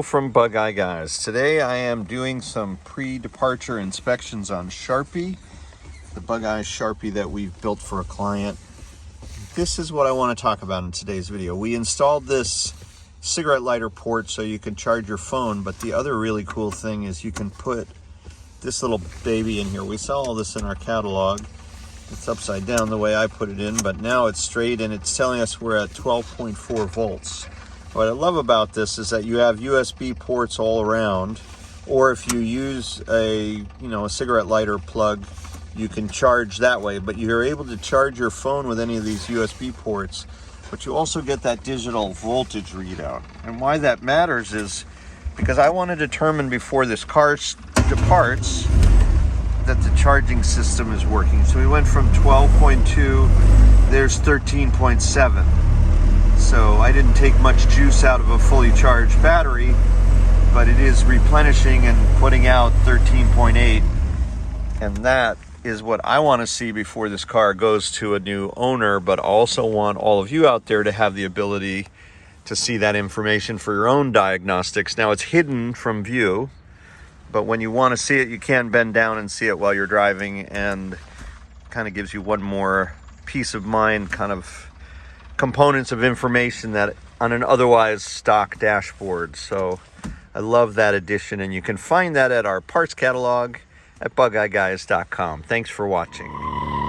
from Bugeyeguys. Today I am doing some pre-departure inspections on Sharpie, the Bugeye Sharpie that we've built for a client. This is what I want to talk about in today's video. We installed this cigarette lighter port so you can charge your phone, but the other really cool thing is you can put this little baby in here. We saw all this in our catalog. It's upside down the way I put it in, but now it's straight and it's telling us we're at 12.4 volts. What I love about this is that you have USB ports all around, or if you use a cigarette lighter plug, you can charge that way, but you're able to charge your phone with any of these USB ports, but you also get that digital voltage readout. And why that matters is because I want to determine before this car departs that the charging system is working. So we went from 12.2, there's 13.7. So I didn't take much juice out of a fully charged battery, but it is replenishing and putting out 13.8. And that is what I want to see before this car goes to a new owner, but also want all of you out there to have the ability to see that information for your own diagnostics. Now it's hidden from view, but when you want to see it, you can bend down and see it while you're driving, and kind of gives you one more peace of mind kind of components of information that on an otherwise stock dashboard. So I love that addition, and you can find that at our parts catalog at bugeyeguys.com. Thanks for watching.